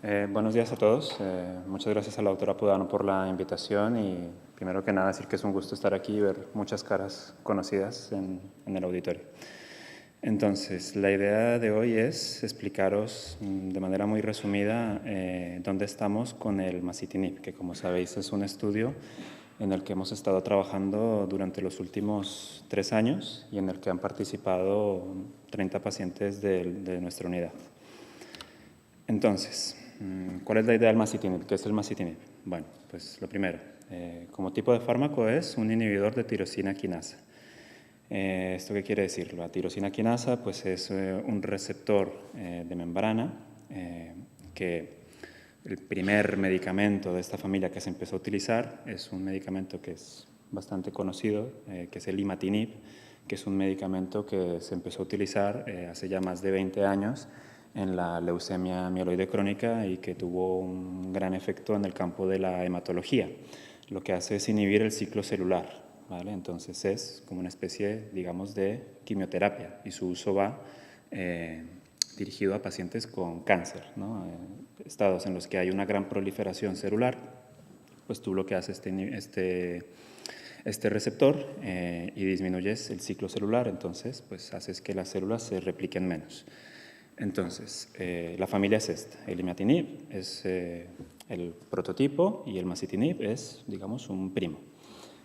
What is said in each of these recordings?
Buenos días a todos. Muchas gracias a la doctora Pudano por la invitación y primero que nada decir que es un gusto estar aquí y ver muchas caras conocidas en el auditorio. Entonces, la idea de hoy es explicaros de manera muy resumida dónde estamos con el masitinib, que como sabéis es un estudio en el que hemos estado trabajando durante los últimos 3 años y en el que han participado 30 pacientes de nuestra unidad. Entonces, ¿cuál es la idea del masitinib? ¿Qué es el masitinib? Bueno, pues lo primero, como tipo de fármaco es un inhibidor de tirosina quinasa. ¿Esto qué quiere decir? La tirosina quinasa pues, es un receptor de membrana que el primer medicamento de esta familia que se empezó a utilizar es un medicamento que es bastante conocido, que es el imatinib, que es un medicamento que se empezó a utilizar hace ya más de 20 años en la leucemia mieloide crónica y que tuvo un gran efecto en el campo de la hematología. Lo que hace es inhibir el ciclo celular, ¿vale? Entonces es como una especie, digamos, de quimioterapia y su uso va dirigido a pacientes con cáncer, ¿no? Estados en los que hay una gran proliferación celular, pues tú bloqueas este receptor y disminuyes el ciclo celular, entonces pues haces que las células se repliquen menos. Entonces, la familia es esta. El imatinib es el prototipo y el masitinib es, digamos, un primo.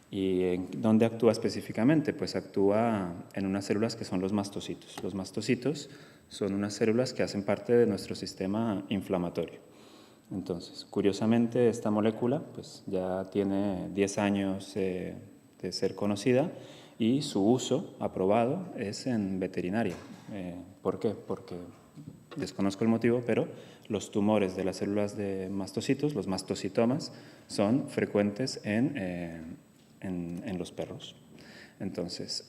¿Y en dónde actúa específicamente? Pues actúa en unas células que son los mastocitos. Los mastocitos son unas células que hacen parte de nuestro sistema inflamatorio. Entonces, curiosamente, esta molécula pues, ya tiene 10 años de ser conocida y su uso aprobado es en veterinaria. ¿Por qué? Porque desconozco el motivo, pero los tumores de las células de mastocitos, los mastocitomas, son frecuentes en los perros. Entonces,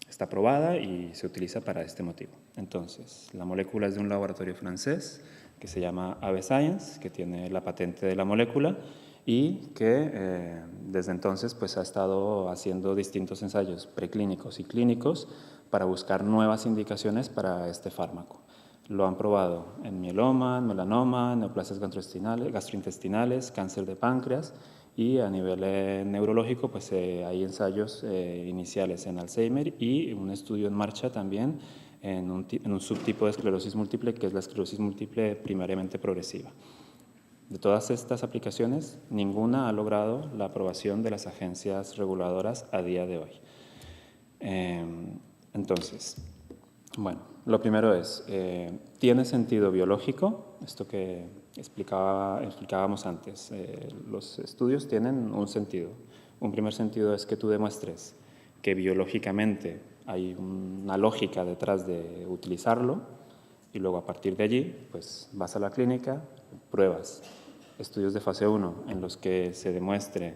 está aprobada y se utiliza para este motivo. Entonces, la molécula es de un laboratorio francés que se llama AB Science, que tiene la patente de la molécula y que desde entonces pues, ha estado haciendo distintos ensayos preclínicos y clínicos para buscar nuevas indicaciones para este fármaco. Lo han probado en mieloma, en melanoma, en neoplasias gastrointestinales, cáncer de páncreas y a nivel neurológico pues hay ensayos iniciales en Alzheimer y un estudio en marcha también en un subtipo de esclerosis múltiple que es la esclerosis múltiple primariamente progresiva. De todas estas aplicaciones, ninguna ha logrado la aprobación de las agencias reguladoras a día de hoy. Entonces, bueno, lo primero es, ¿tiene sentido biológico? Esto que explicábamos antes. Los estudios tienen un sentido. Un primer sentido es que tú demuestres que biológicamente hay una lógica detrás de utilizarlo y luego a partir de allí pues vas a la clínica, pruebas, estudios de fase 1 en los que se demuestre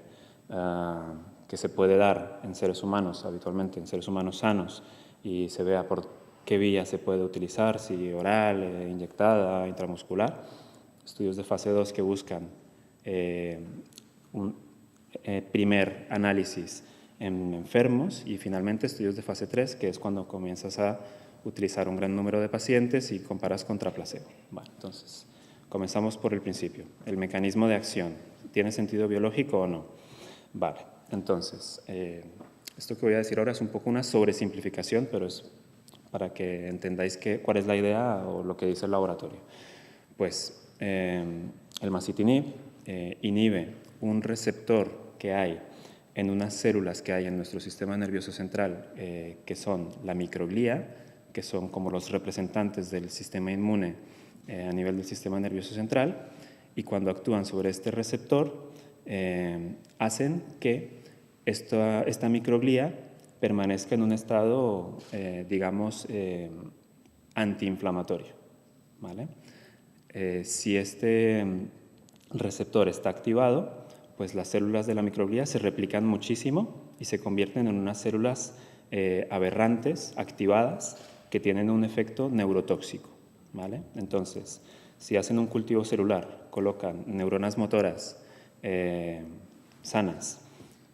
que se puede dar en seres humanos, habitualmente en seres humanos sanos, y se vea por qué vía se puede utilizar, si oral, inyectada, intramuscular. Estudios de fase 2 que buscan un primer análisis en enfermos y finalmente estudios de fase 3, que es cuando comienzas a utilizar un gran número de pacientes y comparas contra placebo. Bueno, entonces, comenzamos por el principio. El mecanismo de acción, ¿tiene sentido biológico o no? Vale, entonces, esto que voy a decir ahora es un poco una sobresimplificación, pero es para que entendáis cuál es la idea o lo que dice el laboratorio. Pues el masitinib inhibe un receptor que hay en unas células que hay en nuestro sistema nervioso central, que son la microglía, que son como los representantes del sistema inmune a nivel del sistema nervioso central, y cuando actúan sobre este receptor, hacen que esta microglía permanezca en un estado, digamos, antiinflamatorio, ¿vale? Si este receptor está activado, pues las células de la microglía se replican muchísimo y se convierten en unas células aberrantes, activadas, que tienen un efecto neurotóxico, ¿vale? Entonces, si hacen un cultivo celular, colocan neuronas motoras sanas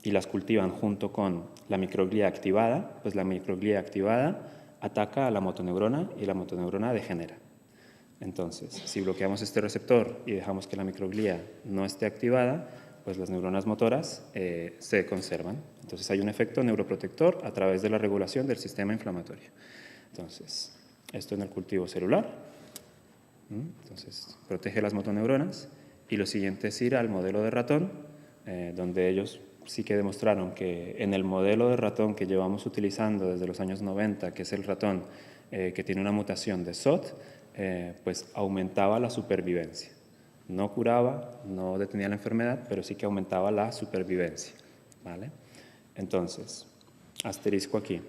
y las cultivan junto con la microglía activada, pues la microglía activada ataca a la motoneurona y la motoneurona degenera. Entonces, si bloqueamos este receptor y dejamos que la microglía no esté activada, pues las neuronas motoras se conservan. Entonces hay un efecto neuroprotector a través de la regulación del sistema inflamatorio. Entonces, esto en el cultivo celular. Entonces, protege las motoneuronas. Y lo siguiente es ir al modelo de ratón, donde ellos sí que demostraron que en el modelo de ratón que llevamos utilizando desde los años 90, que es el ratón que tiene una mutación de SOT, pues aumentaba la supervivencia. No curaba, no detenía la enfermedad, pero sí que aumentaba la supervivencia, ¿vale? Entonces, asterisco aquí.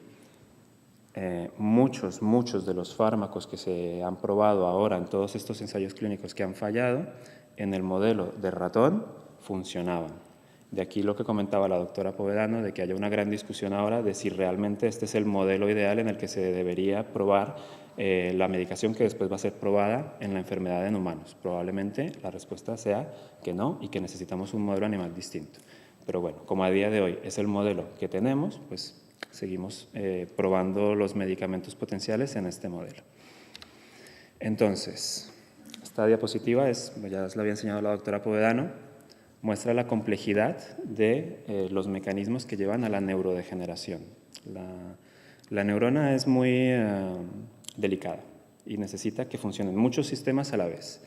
Muchos de los fármacos que se han probado ahora en todos estos ensayos clínicos que han fallado, en el modelo de ratón funcionaban. De aquí lo que comentaba la doctora Povedano, de que haya una gran discusión ahora de si realmente este es el modelo ideal en el que se debería probar la medicación que después va a ser probada en la enfermedad en humanos. Probablemente la respuesta sea que no y que necesitamos un modelo animal distinto. Pero bueno, como a día de hoy es el modelo que tenemos, pues seguimos probando los medicamentos potenciales en este modelo. Entonces, esta diapositiva ya os la había enseñado la doctora Povedano, muestra la complejidad de los mecanismos que llevan a la neurodegeneración. La neurona es muy delicada y necesita que funcionen muchos sistemas a la vez.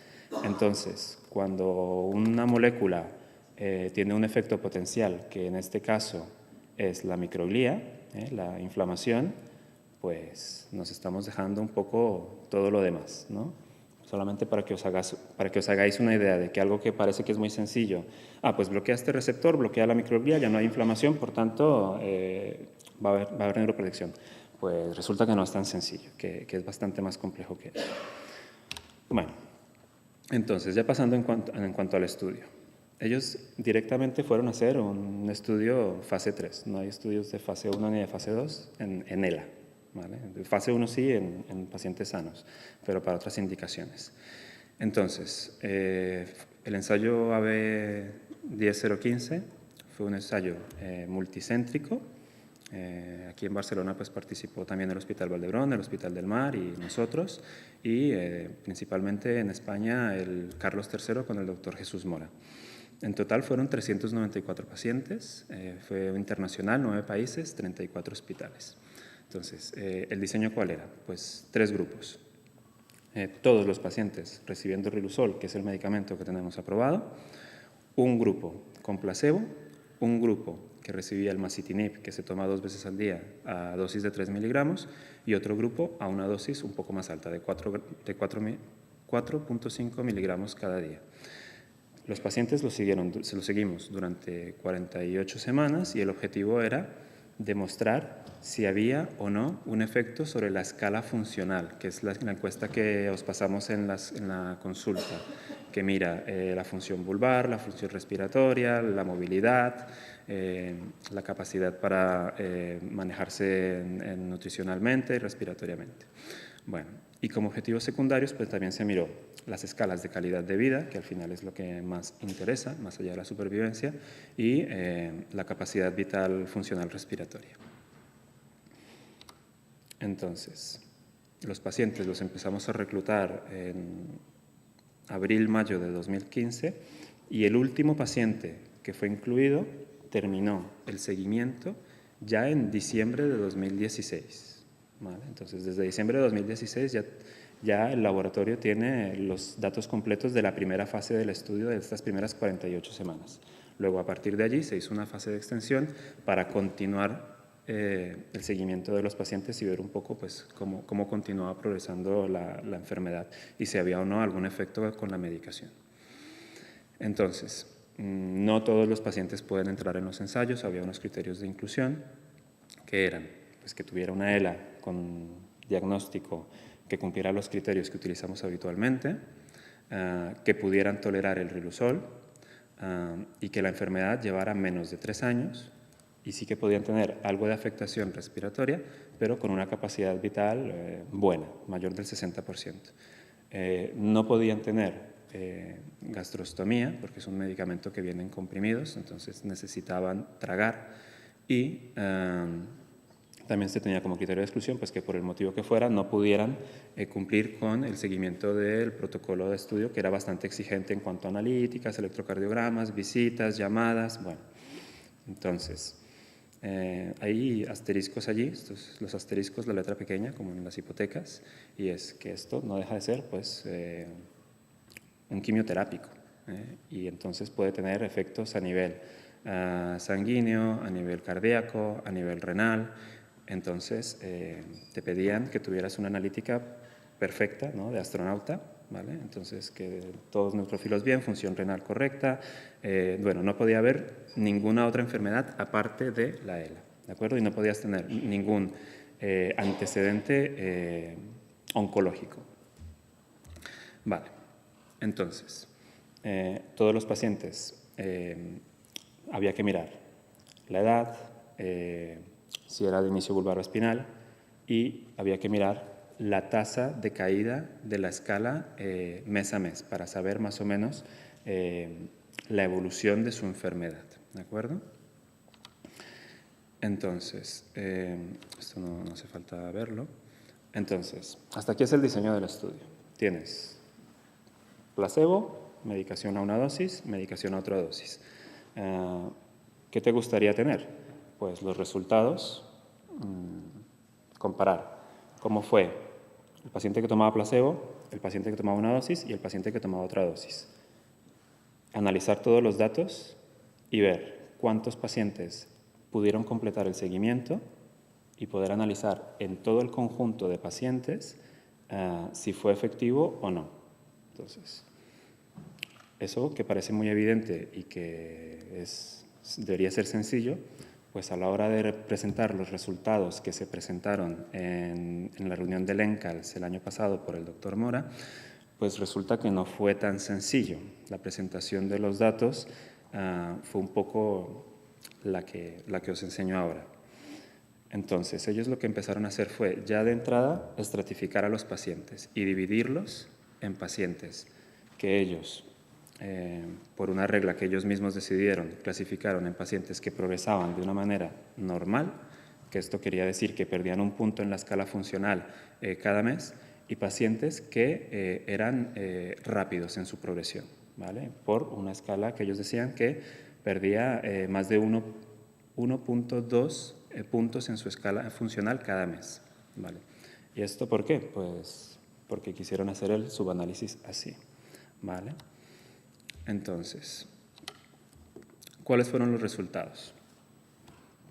Entonces, cuando una molécula tiene un efecto potencial, que en este caso es la microglía, la inflamación, pues nos estamos dejando un poco todo lo demás, ¿no? Solamente para que os hagáis una idea de que algo que parece que es muy sencillo, pues bloquea este receptor, bloquea la microglía, ya no hay inflamación, por tanto va a haber neuroprotección. Pues resulta que no es tan sencillo, que es bastante más complejo que eso. Bueno, entonces ya pasando en cuanto al estudio. Ellos directamente fueron a hacer un estudio fase 3, no hay estudios de fase 1 ni de fase 2 en ELA. ¿Vale? Fase 1 sí en pacientes sanos, pero para otras indicaciones. Entonces, el ensayo AB 10015 fue un ensayo multicéntrico. Aquí en Barcelona pues, participó también el Hospital Valdebrón, el Hospital del Mar y nosotros, y principalmente en España el Carlos III con el doctor Jesús Mora. En total fueron 394 pacientes, fue internacional, 9 países, 34 hospitales. Entonces, ¿el diseño cuál era? Pues 3 grupos. Todos los pacientes recibiendo Riluzol, que es el medicamento que tenemos aprobado, un grupo con placebo, un grupo que recibía el masitinib, que se toma 2 veces al día a dosis de 3 miligramos, y otro grupo a una dosis un poco más alta, de 4.5 miligramos cada día. Los pacientes se los seguimos durante 48 semanas y el objetivo era demostrar si había o no un efecto sobre la escala funcional, que es la encuesta que os pasamos en la consulta, que mira la función vulvar, la función respiratoria, la movilidad, la capacidad para manejarse nutricionalmente y respiratoriamente. Bueno, y como objetivos secundarios, pues también se miró las escalas de calidad de vida, que al final es lo que más interesa, más allá de la supervivencia, y la capacidad vital funcional respiratoria. Entonces, los pacientes los empezamos a reclutar en abril-mayo de 2015 y el último paciente que fue incluido terminó el seguimiento ya en diciembre de 2016. ¿Vale? Entonces, desde diciembre de 2016 ya el laboratorio tiene los datos completos de la primera fase del estudio de estas primeras 48 semanas. Luego, a partir de allí, se hizo una fase de extensión para continuar el seguimiento de los pacientes y ver un poco pues, cómo continuaba progresando la enfermedad y si había o no algún efecto con la medicación. Entonces, no todos los pacientes pueden entrar en los ensayos, había unos criterios de inclusión que eran pues, que tuviera una ELA con diagnóstico que cumpliera los criterios que utilizamos habitualmente, que pudieran tolerar el Riluzol y que la enfermedad llevara menos de 3 años y sí que podían tener algo de afectación respiratoria, pero con una capacidad vital buena, mayor del 60%. No podían tener gastrostomía, porque es un medicamento que viene en comprimidos, entonces necesitaban tragar y también se tenía como criterio de exclusión, pues que por el motivo que fuera no pudieran cumplir con el seguimiento del protocolo de estudio, que era bastante exigente en cuanto a analíticas, electrocardiogramas, visitas, llamadas, bueno. Entonces, hay asteriscos allí, estos, los asteriscos, la letra pequeña, como en las hipotecas, y es que esto no deja de ser, pues, un quimioterápico, y entonces puede tener efectos a nivel sanguíneo, a nivel cardíaco, a nivel renal. Entonces, te pedían que tuvieras una analítica perfecta, ¿no?, de astronauta, ¿vale? Entonces, que todos neutrófilos bien, función renal correcta. Bueno, no podía haber ninguna otra enfermedad aparte de la ELA, ¿de acuerdo? Y no podías tener ningún antecedente oncológico. Vale, entonces, todos los pacientes había que mirar la edad, si era de inicio vulvaroespinal, y había que mirar la tasa de caída de la escala mes a mes para saber más o menos la evolución de su enfermedad, ¿de acuerdo? Entonces, esto no hace falta verlo. Entonces, hasta aquí es el diseño del estudio. Tienes placebo, medicación a una dosis, medicación a otra dosis. ¿Qué te gustaría tener? Pues los resultados, comparar cómo fue el paciente que tomaba placebo, el paciente que tomaba una dosis y el paciente que tomaba otra dosis. Analizar todos los datos y ver cuántos pacientes pudieron completar el seguimiento y poder analizar en todo el conjunto de pacientes si fue efectivo o no. Entonces, eso que parece muy evidente y que debería ser sencillo, pues a la hora de presentar los resultados que se presentaron en la reunión del ENCALS el año pasado por el doctor Mora, pues resulta que no fue tan sencillo. La presentación de los datos fue un poco la que os enseño ahora. Entonces, ellos lo que empezaron a hacer fue, ya de entrada, estratificar a los pacientes y dividirlos en pacientes que ellos, por una regla que ellos mismos decidieron, clasificaron en pacientes que progresaban de una manera normal, que esto quería decir que perdían un punto en la escala funcional cada mes, y pacientes que eran rápidos en su progresión, ¿vale? Por una escala que ellos decían que perdía más de 1.2 puntos en su escala funcional cada mes, ¿vale? ¿Y esto por qué? Pues porque quisieron hacer el subanálisis así, ¿vale? Entonces, ¿cuáles fueron los resultados?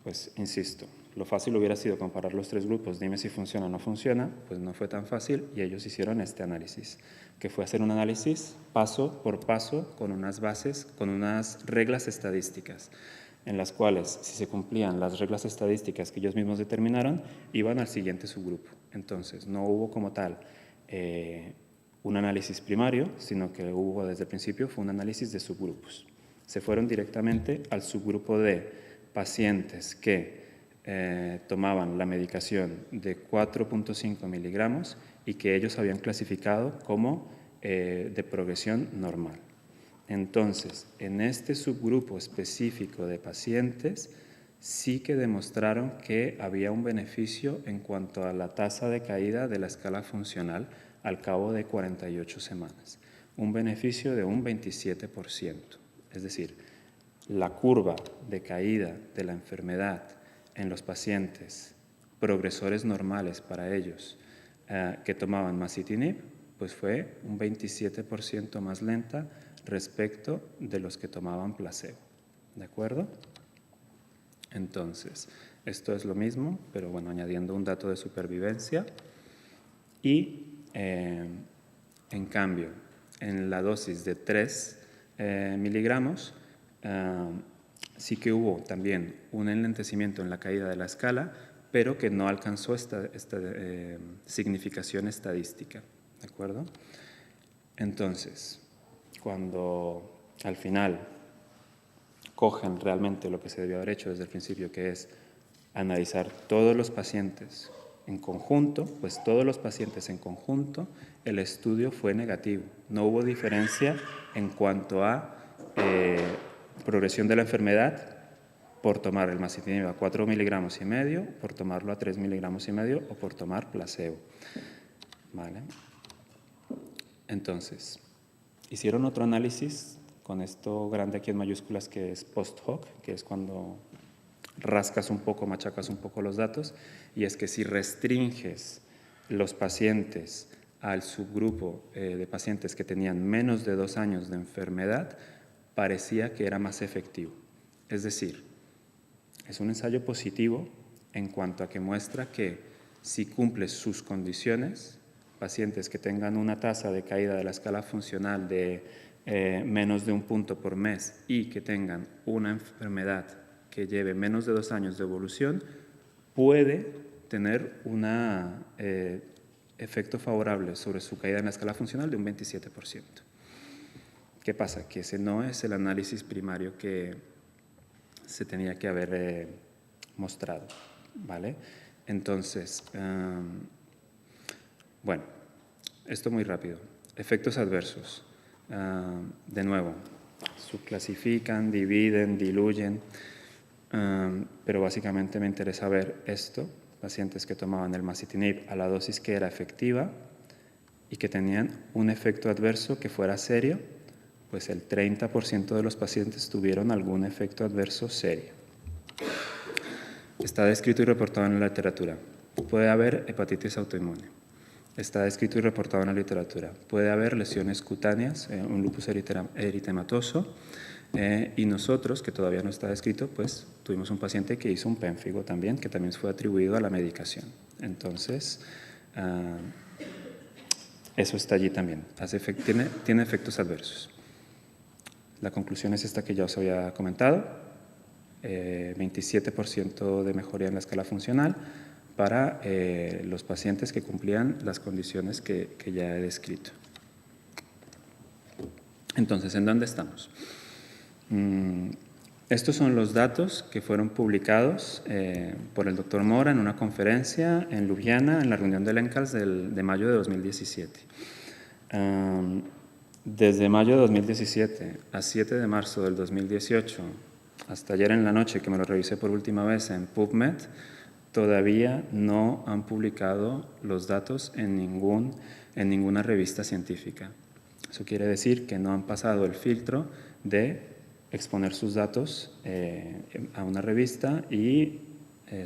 Pues, insisto, lo fácil hubiera sido comparar los tres grupos, dime si funciona o no funciona, pues no fue tan fácil y ellos hicieron este análisis, que fue hacer un análisis paso por paso con unas bases, con unas reglas estadísticas, en las cuales, si se cumplían las reglas estadísticas que ellos mismos determinaron, iban al siguiente subgrupo. Entonces, no hubo como tal un análisis primario, sino que hubo desde el principio fue un análisis de subgrupos. Se fueron directamente al subgrupo de pacientes que tomaban la medicación de 4.5 miligramos y que ellos habían clasificado como de progresión normal. Entonces, en este subgrupo específico de pacientes, sí que demostraron que había un beneficio en cuanto a la tasa de caída de la escala funcional al cabo de 48 semanas. Un beneficio de un 27%. Es decir, la curva de caída de la enfermedad en los pacientes progresores normales para ellos que tomaban masitinib, pues fue un 27% más lenta respecto de los que tomaban placebo. ¿De acuerdo? Entonces, esto es lo mismo, pero bueno, añadiendo un dato de supervivencia. Y, en cambio, en la dosis de 3 miligramos, sí que hubo también un enlentecimiento en la caída de la escala, pero que no alcanzó esta significación estadística. ¿De acuerdo? Entonces, cuando al final cogen realmente lo que se debió haber hecho desde el principio, que es analizar todos los pacientes en conjunto, pues todos los pacientes en conjunto, el estudio fue negativo. No hubo diferencia en cuanto a progresión de la enfermedad por tomar el masitinib a 4,5 miligramos, por tomarlo a 3,5 miligramos o por tomar placebo. ¿Vale? Entonces, hicieron otro análisis con esto grande aquí en mayúsculas que es post hoc, que es cuando rascas un poco, machacas un poco los datos, y es que si restringes los pacientes al subgrupo de pacientes que tenían menos de 2 años de enfermedad, parecía que era más efectivo. Es decir, es un ensayo positivo en cuanto a que muestra que si cumples sus condiciones, pacientes que tengan una tasa de caída de la escala funcional de menos de 1 punto por mes y que tengan una enfermedad que lleve menos de 2 años de evolución, puede tener un efecto favorable sobre su caída en la escala funcional de un 27%. ¿Qué pasa? Que ese no es el análisis primario que se tenía que haber mostrado, ¿vale? Entonces, bueno, esto muy rápido. Efectos adversos. De nuevo, subclasifican, dividen, diluyen, pero básicamente me interesa ver esto, pacientes que tomaban el masitinib a la dosis que era efectiva y que tenían un efecto adverso que fuera serio, pues el 30% de los pacientes tuvieron algún efecto adverso serio. Está descrito y reportado en la literatura. Puede haber hepatitis autoinmune. Está descrito y reportado en la literatura. Puede haber lesiones cutáneas, un lupus eritematoso, y nosotros, que todavía no está descrito, pues tuvimos un paciente que hizo un pénfigo también, que también fue atribuido a la medicación. Entonces, eso está allí también. Tiene efectos adversos. La conclusión es esta que ya os había comentado, 27% de mejoría en la escala funcional para los pacientes que cumplían las condiciones que ya he descrito. Entonces, ¿en dónde estamos? Estos son los datos que fueron publicados por el doctor Mora en una conferencia en Ljubljana, en la reunión del ENCALS de mayo de 2017. Desde mayo de 2017 a 7 de marzo del 2018, hasta ayer en la noche que me lo revisé por última vez en PubMed, todavía no han publicado los datos en ninguna revista científica. Eso quiere decir que no han pasado el filtro de exponer sus datos a una revista y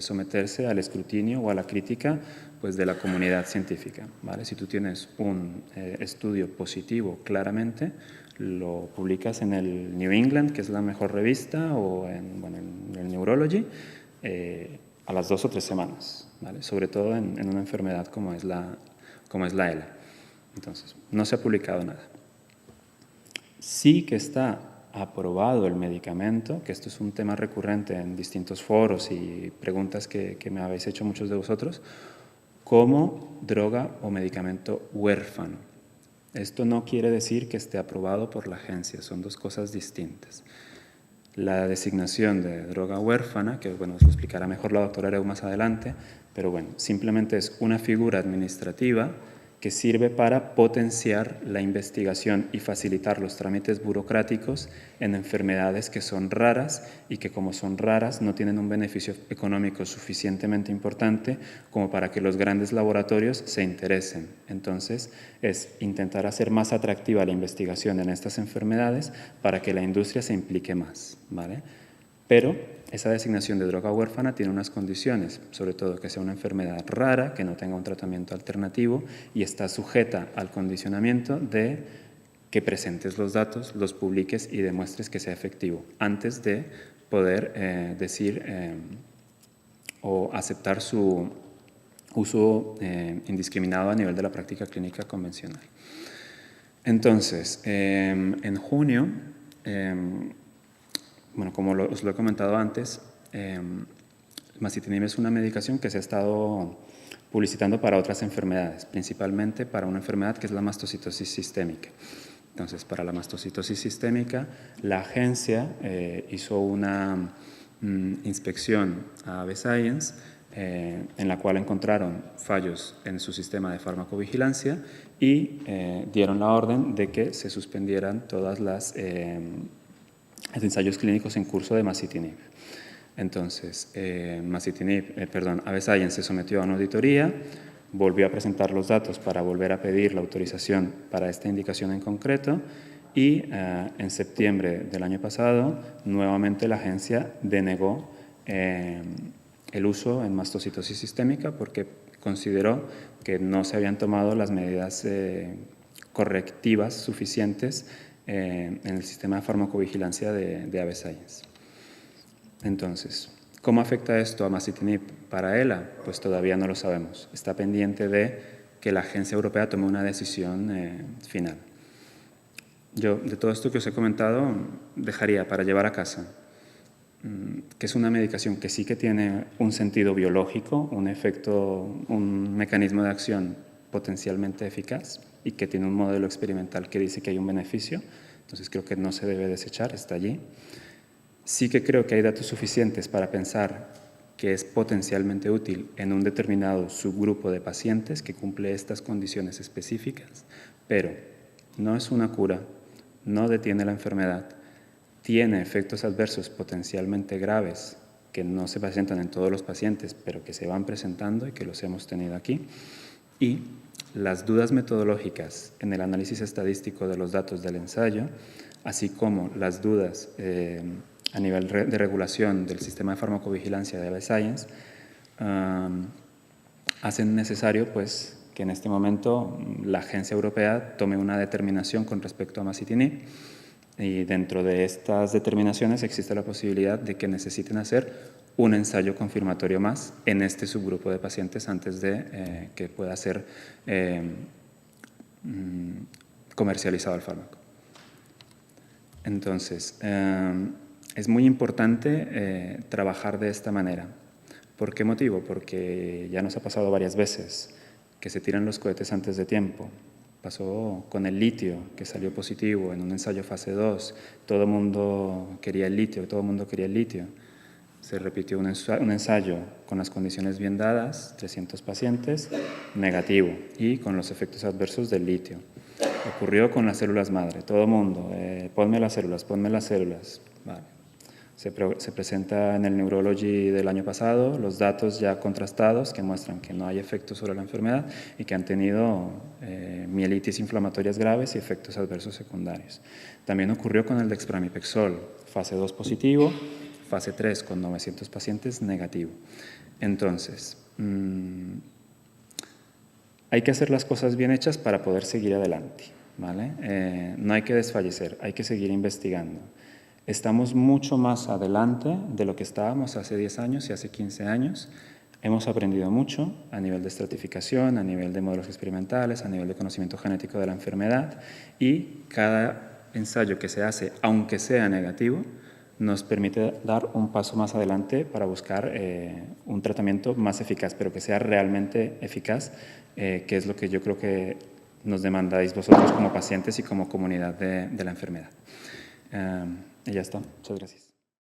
someterse al escrutinio o a la crítica pues, de la comunidad científica, ¿vale? Si tú tienes un estudio positivo claramente, lo publicas en el New England, que es la mejor revista, o en el Neurology, a las 2 o 3 semanas, ¿vale? Sobre todo en una enfermedad como es la ELA. Entonces, no se ha publicado nada. Sí que está aprobado el medicamento, que esto es un tema recurrente en distintos foros y preguntas que me habéis hecho muchos de vosotros, como droga o medicamento huérfano. Esto no quiere decir que esté aprobado por la agencia, son dos cosas distintas. La designación de droga huérfana, que bueno, os lo explicará mejor la doctora Ereu más adelante, pero bueno, simplemente es una figura administrativa que sirve para potenciar la investigación y facilitar los trámites burocráticos en enfermedades que son raras y que como son raras no tienen un beneficio económico suficientemente importante como para que los grandes laboratorios se interesen. Entonces, es intentar hacer más atractiva la investigación en estas enfermedades para que la industria se implique más, ¿vale? Pero esa designación de droga huérfana tiene unas condiciones, sobre todo que sea una enfermedad rara, que no tenga un tratamiento alternativo y está sujeta al condicionamiento de que presentes los datos, los publiques y demuestres que sea efectivo antes de poder decir o aceptar su uso indiscriminado a nivel de la práctica clínica convencional. Entonces, en junio, bueno, como os lo he comentado antes, masitinib es una medicación que se ha estado publicitando para otras enfermedades, principalmente para una enfermedad que es la mastocitosis sistémica. Entonces, para la mastocitosis sistémica, la agencia hizo una inspección a AB Science en la cual encontraron fallos en su sistema de farmacovigilancia y dieron la orden de que se suspendieran todas los ensayos clínicos en curso de masitinib. Entonces, Ave Science se sometió a una auditoría, volvió a presentar los datos para volver a pedir la autorización para esta indicación en concreto y en septiembre del año pasado nuevamente la agencia denegó el uso en mastocitosis sistémica porque consideró que no se habían tomado las medidas correctivas suficientes en el sistema de farmacovigilancia de Ave Science. Entonces, ¿cómo afecta esto a masitinib para ELA? Pues todavía no lo sabemos. Está pendiente de que la agencia europea tome una decisión final. Yo, de todo esto que os he comentado, dejaría para llevar a casa que es una medicación que sí que tiene un sentido biológico, un efecto, un mecanismo de acción potencialmente eficaz y que tiene un modelo experimental que dice que hay un beneficio. Entonces creo que no se debe desechar, está allí. Sí que creo que hay datos suficientes para pensar que es potencialmente útil en un determinado subgrupo de pacientes que cumple estas condiciones específicas, pero no es una cura, no detiene la enfermedad, tiene efectos adversos potencialmente graves que no se presentan en todos los pacientes, pero que se van presentando y que los hemos tenido aquí, y las dudas metodológicas en el análisis estadístico de los datos del ensayo, así como las dudas a nivel de regulación del sistema de farmacovigilancia de Ave Science, hacen necesario pues, que en este momento la agencia europea tome una determinación con respecto a masitinib, y dentro de estas determinaciones existe la posibilidad de que necesiten hacer un ensayo confirmatorio más en este subgrupo de pacientes antes de que pueda ser comercializado el fármaco. Entonces, es muy importante trabajar de esta manera. ¿Por qué motivo? Porque ya nos ha pasado varias veces que se tiran los cohetes antes de tiempo. Pasó con el litio, que salió positivo en un ensayo fase 2. Todo el mundo quería el litio, Se repitió un ensayo con las condiciones bien dadas, 300 pacientes, negativo, y con los efectos adversos del litio. Ocurrió con las células madre, todo el mundo, ponme las células. Vale. Se presenta en el Neurology del año pasado los datos ya contrastados que muestran que no hay efectos sobre la enfermedad y que han tenido mielitis inflamatorias graves y efectos adversos secundarios. También ocurrió con el dexpramipexol, fase 2 positivo, fase 3 con 900 pacientes negativo. Entonces, hay que hacer las cosas bien hechas para poder seguir adelante, ¿vale? No hay que desfallecer, hay que seguir investigando. Estamos mucho más adelante de lo que estábamos hace 10 años y hace 15 años. Hemos aprendido mucho a nivel de estratificación, a nivel de modelos experimentales, a nivel de conocimiento genético de la enfermedad, y cada ensayo que se hace, aunque sea negativo, nos permite dar un paso más adelante para buscar un tratamiento más eficaz, pero que sea realmente eficaz, que es lo que yo creo que nos demandáis vosotros como pacientes y como comunidad de la enfermedad. Y ya está. Muchas gracias.